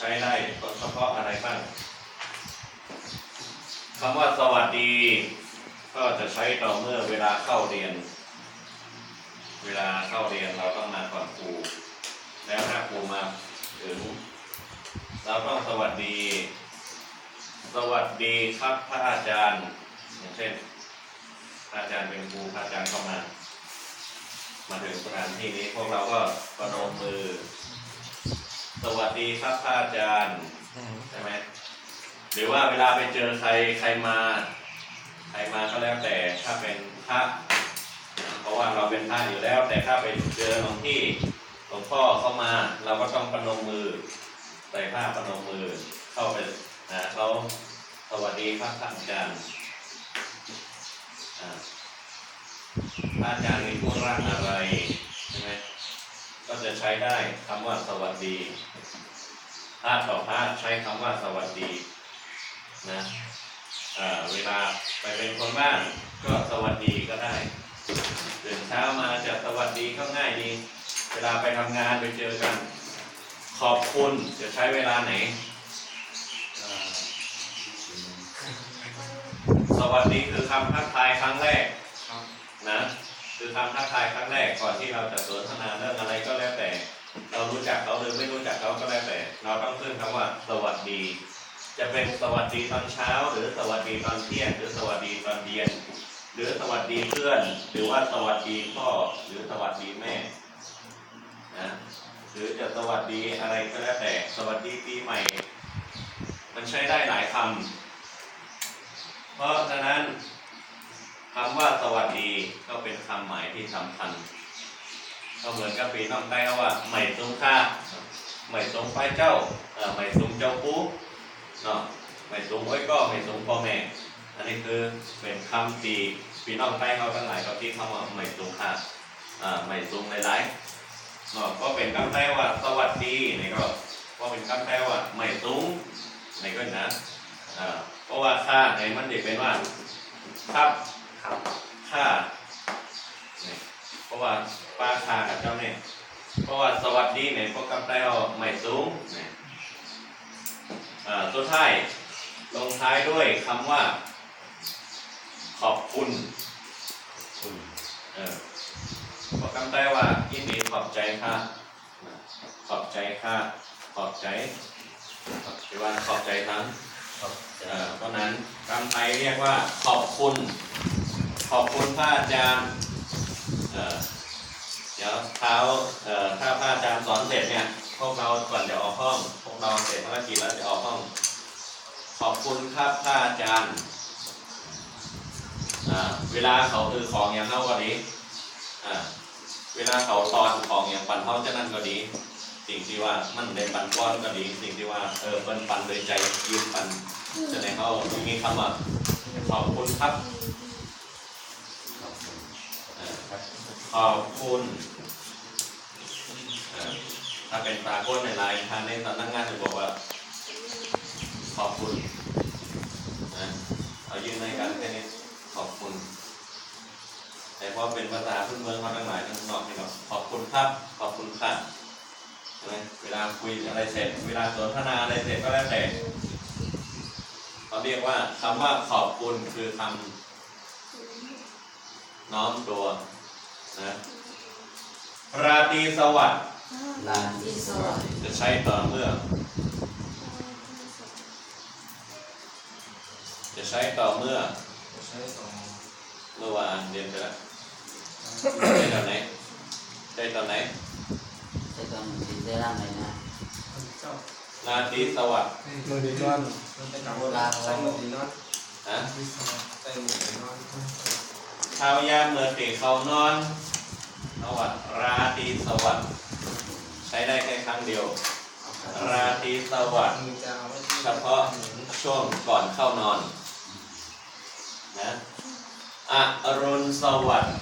ใช้ได้เฉพาะอะไรบ้างคำว่าสวัสดีก็จะใช้ต่อเมื่อเวลาเข้าเรียนเราต้องมาก่อนครูแล้วถ้าครูมาถึงเราต้องสวัสดีครับพระอาจารย์อย่างเช่นพระอาจารย์เป็นครูพระอาจารย์เข้ามาถึงสถานที่นี้พวกเราก็ประนมมือสวัสดีครับพระอาจารย์ใช่ไหมหรือว่าเวลาไปเจอใครมาก็แล้วแต่ถ้าเป็นพระเพราะว่าเราเป็นพระอยู่แล้วแต่ถ้าไปเจอหลวงพ่อเข้ามาเราก็ต้องประนมมือใส่ผ้าประนมมือเข้าไปเขาสวัสดีครับพระอาจารย์พระอาจารย์มีธุระอะไรใช่ไหมก็จะใช้ได้คำว่าสวัสดีพระต่อพระใช้คำว่าสวัสดีนะเวลาไปเป็นคนบ้านก็สวัสดีก็ได้ตื่นเช้ามาจะสวัสดีก็ง่ายดีเวลาไปทำงานไปเจอกันขอบคุณจะใช้เวลาไหนสวัสดีคือคำทักทายครั้งแรกนะคือคำทักทายครั้งแรกก่อนที่เราจะสนทนาเรื่องอะไรก็แล้วแต่เรารู้จักเขาหรือไม่รู้จักเขาก็แล้วแต่เราต้องขึ้นคำว่าสวัสดีจะเป็นสวัสดีตอนเช้าหรือสวัสดีตอนเที่ยงหรือสวัสดีตอนเย็นหรือสวัสดีเพื่อนหรือว่าสวัสดีพ่อหรือสวัสดีแม่นะหรือจะสวัสดีอะไรก็แล้วแต่สวัสดีปีใหม่มันใช้ได้หลายคำเพราะฉะนั้นคำว่าสวัสดีก็เป็นคำหมายที่สำคัญก็เหมือนกับปีน้องใต้ว่าใหม่ทรงค่าใหม่ทรงไปเจ้าใหม่ทรงเจ้าปุ๊เนาะใหม่ทรงไว้ก็ใหม่ทรงพ่อแม่อันนี้คือเป็นคำที่ปีน้องใต้เขาทั้งหลายเขาที่เขาว่าใหม่ทรงค่าใหม่ทรงหลายๆเนาะก็เป็นคำใต้ว่าสวัสดีนี่ก็เป็นคำใต้ว่าใหม่ทรงนี่ก็นะเพราะว่าค่าในมันเด็กเป็นว่าครับค่าเพราะว่าป้าคากับเจ้าเนี่ยเพราะว่าสวัสดีเนี่ยพวกคำใต้เอาใหม่สูงเนี่ยตัวท้ายลงท้ายด้วยคำว่าขอบคุณพวกคำใต้ว่ายินดีขอบใจค่ะขอบใจค่ะขอบใจหรือว่าขอบใจทั้งเพราะนั้นคำไทยเรียกว่าขอบคุณพระอาจารย์เดี๋ยวถ้าพระอาจารย์สอนเสร็จเนี่ยพวกเราก่อนจะออกห้องพวกเราเสร็จภารกิจแล้วจะออกห้องขอบคุณครับพระอาจารย์เวลาเขาคือของอย่างเท่าก็ดีเวลาเขาตอนของอย่างปันเท่าจะนั่นก็ดีสิ่งที่ว่ามันเป็นปันก้อนก็ดีสิ่งที่ว่าเป็นปันโดยใจยืมปันจะในเขามีคำว่าขอบคุณครับขอบคุณถ้าเป็นปรากฏในไลน์ทางในสำนักงานจะบอกว่าขอบคุณเอายืนในการแค่นี้ขอบคุณแต่พอเป็นภาษาพื้นเมืองเขาทั้งหลายทั้งนอกนี่ก็ขอบคุณครับขอบคุณค่ะใช่ไหมเวลาคุยอะไรเสร็จเวลาสนทนาอะไรเสร็จก็แล้วแต่เขาเรียกว่าคำว่าขอบคุณคือคำน้อมตัวนะราตรีสวัสดิ์จะใช้ต่อเมื่อเมื่อวานเรียนไปแล้วได้ตอนไหนได้ตอนไหนได้ร่างไหนนะราตรีสวัสดิ์มือดีนอนใส่มือดีนอนใส่มือดีนอนเช้ายามเมื่อตีเขานอนเอาว่าราตรีสวัสดิ์ใช้ได้แค่ครั้งเดียวราตรีสวัสดิ์เฉพาะช่วงก่อนเข้านอนนะอรุณสวัสดิ์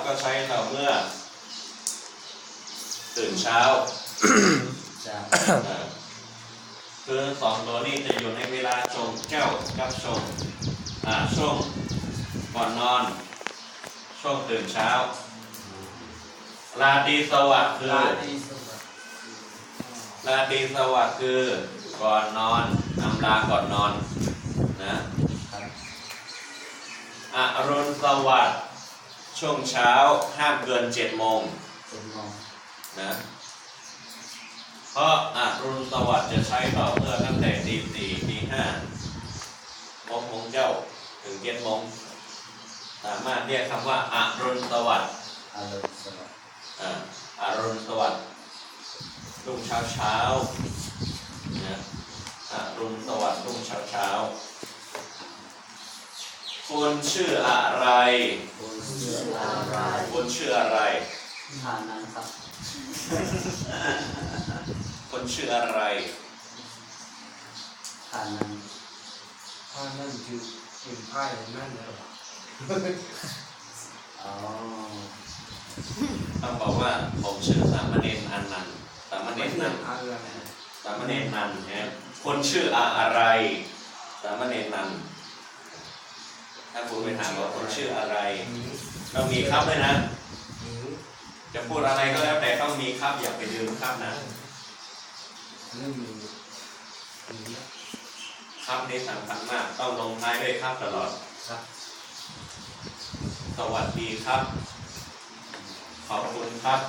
ก็ใช้ต่อเมื่อตื่นเช้าคือสองตัวนี้จะอยู่ในเวลาชงแก้วกับชงช่วงก่อนนอนช่วงตื่นเช้าราตรีสวัสดิ์คือ ราตรีสวัสดิ์คือก่อนนอนอำลาก่อนนอนนะครับ อรุณสวัสดิ์ช่วงเช้าห้ามเกิน7 โมง 7 โมง นะเพราะอรุณสวัสดิ์จะใช้ต่อเมื่อตั้งแต่ตี 4 ตี 5 6 โมงเจ้าถึง7 โมงสามารถเรียกคำว่าอรุณสวัสดิ์ อรุณสวัสดิ์ อรุณสวัสดิ์รุ่งเช้านะอรุณสวัสดิ์รุ่งเช้าคุณชื่ออะไร คุณชื่ออะไร คุณชื่ออะไร ฐานันครับ คุณชื่ออะไร ฐานัน ถ้านั่นคือเป็นไพ่นั่นเลยหรอ อ๋อ ต้องบอกว่าผมชื่อสามเณรอนันต์สามเณรนันท์ อะไร สามเณรนันท์เนี่ยคนชื่ออะไรสามเณรนันท์ถ้าคุณไปถามว่าคนชื่ออะไรต้องมีครับด้วยนะ จะพูดอะไรก็แล้วแต่ต้องมีครับอย่าไปลืมครับนะ เรื่องมี ครับนี่สำคัญมากต้องลงท้ายด้วยครับตลอด ครับ สวัสดีครับขอบคุณครับ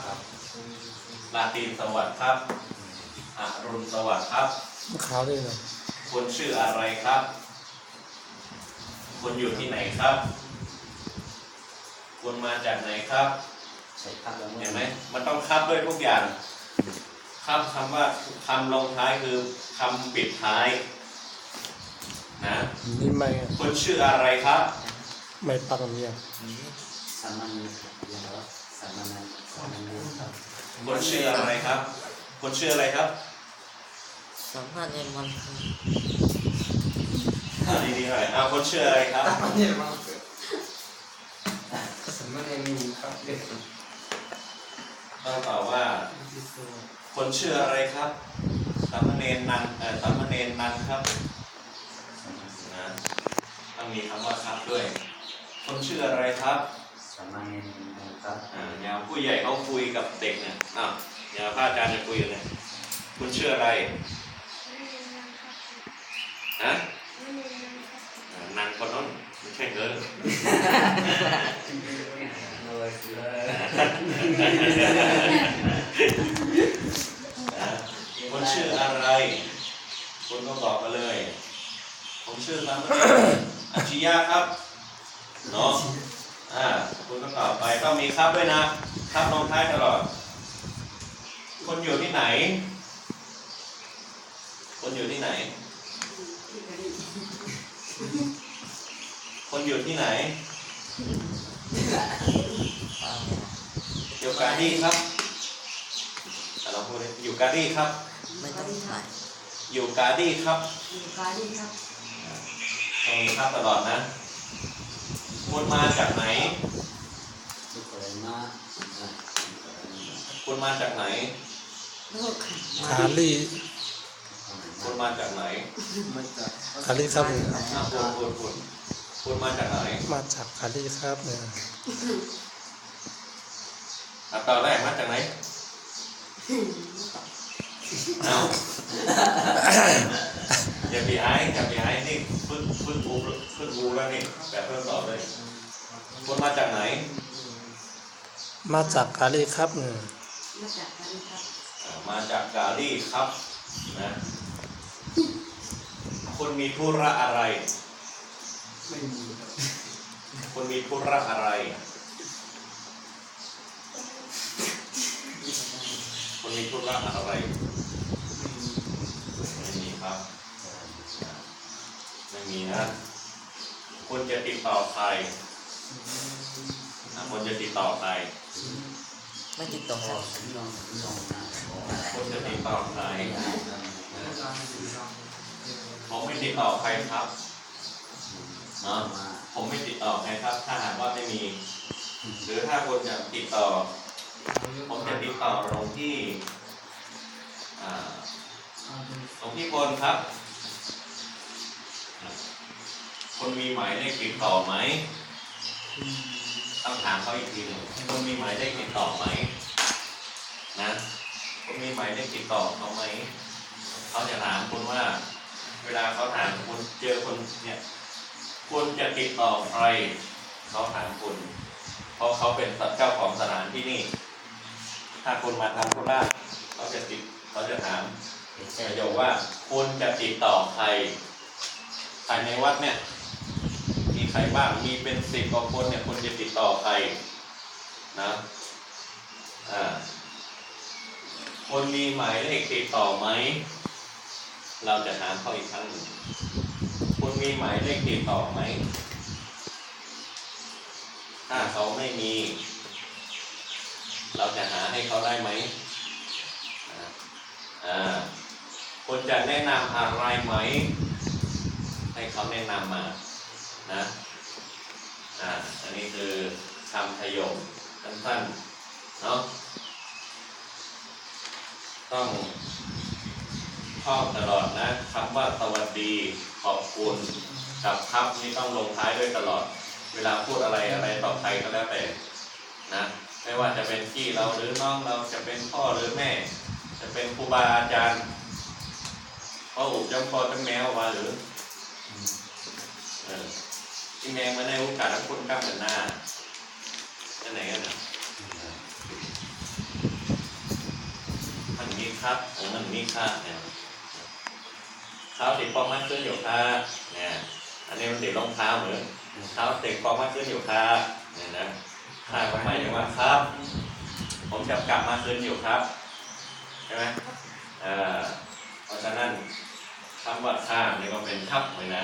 ราตรีสวัสดิ์ครับอรุณสวัสดิ์ครับ ขาวด้วยนะ คุณชื่ออะไรครับ คุณอยู่ที่ไหนครับ คุณมาจากไหนครับ ใช้ครับแล้ว เห็นไหมมันต้องครับด้วยทุกอย่างครับคำว่าคำลงท้ายคือคำปิดท้ายนะ นี่ไม่ คุณชื่ออะไรครับ ไม่ปักตรงนี้ สามัญอย่างไรสามัญครับ คุณชื่ออะไรครับคุณชื่ออะไรครับ สามารถเรียนมันคือ ดีๆหน่อยคุณชื่ออะไรครับ ตั้งเนี่ยมาสมมติมีครับเด็ก ต้องตอบว่าคนชื่ออะไรครับสามเณรนันสามเณรนันครับนะต้องมีคำว่าครับด้วย คนชื่ออะไรครับ สามัญครับ อย่างผู้ใหญ่เขาคุยกับเด็กเนี่ยอย่างพระอาจารย์จะคุยกันเนี่ยคุณชื่ออะไรฮะนันคนนั้นไม่ใช่เงิน เลยเลย คุณชื่ออะไรคุณก็บอกมาเลยผมชื่อสามเณรอาชียะครับเนาะคุณก็ตอบไปต้องมีครับด้วยนะครับลงท้ายตลอดคนอยู่ที่ไหนคนอยู่ที่ไหนคนอยู่ที่ไหนอยู่กาดี้ครับเราพูดเลยอยู่กาดี้ครับ ไม่ต้องถ่าย อยู่กาดี้ครับ อยู่กาดีครับ ต้องมีครับตลอดนะคุณมาจากไหน ทุกคนมา คุณมาจากไหน ลูก คาลี คุณมาจากไหน มันจะ คาลีครับ คุณมาจากไหน มาจากคาลีครับเนี่ย ตอนแรกมาจากไหนเอาอย่าไปไอ้นี่พึ่งกูแล้วนี่แบบเพิ่มตอบเลยคุณมาจากไหน มาจากคาลีครับเนี่ย มาจากกาดีครับ มาจากกาลีครับนะคุณมีธุระอะไร ไม่มีครับ คุณมีธุระอะไรคุณมีธุระอะไรไม่มีครับไม่มีนะคุณจะติดต่อใครคุณจะติดต่อใคร ไม่ติดต่อ ลองลองนะ คุณจะติดต่อใคร อาจารย์สีด ผมไม่ติดต่อใครครับเนาะ มา ผมไม่ติดต่อใครครับ ถ้าหากว่าไม่มี หรือถ้าคุณจะติดต่อ ำ ผมจะติดต่อลงที่ลงที่คนครับคนมีหมายเลขติดต่อไหมต้องถามเขาอีกทีหนึ่งคนมีหมายเลขติดต่อไหมนะ คุณมีหมายเลขติดต่อเขาไหมเขาจะถามคุณว่า เวลาเขาถามคุณเจอคนเนี่ยคุณจะติดต่อใครเขาถามคุณเพราะเขาเป็นเจ้าของสถานที่นี่ถ้าคุณมาทำธุระเขาจะถามประโยคว่าคุณจะติดต่อใครภายในวัดเนี่ยมีใครบ้างมีเป็น10 กว่าคนเนี่ยคุณจะติดต่อใครนะคนมีหมายเลขติดต่อไหมเราจะถามเขาอีกครั้งหนึ่งคุณมีหมายเลขติดต่อไหมถ้าเขาไม่มีเราจะหาให้เขาได้ไหมคุณจะแนะนำอะไรไหมให้เขาแนะนำมานะอันนี้คือคำทยมสั้นๆเนาะต้องท่องตลอดนะคำว่าสวัสดีขอบคุณกับครับนี่ต้องลงท้ายด้วยตลอดเวลาพูดอะไรต่อใครก็แล้วแต่นะไม่ว่าจะเป็นพี่เราหรือน้องเราจะเป็นพ่อหรือแม่จะเป็นครูบาอาจารย์พ่ออุจำพอตั้งแมวมาหรือที่แมงมาในโอกาสคุณก้ามหน้าจะไหนกันนะมันมีครับมันมีค่าเนี่ยเท้าติดปองมัดขึ้นอยู่ค่ะเนี่ยอันนี้มันติดรองเท้าเหมือนเท้าติดปองมัดขึ้นอยู่ค่ะเนี่ยนะถ้าก็หมายถึงว่าครับผมจะกลับมาคืนอยู่ครับใช่ไหมเพราะฉะนั้นคำว่าข้ามนี่ก็เป็นทับเลยนะ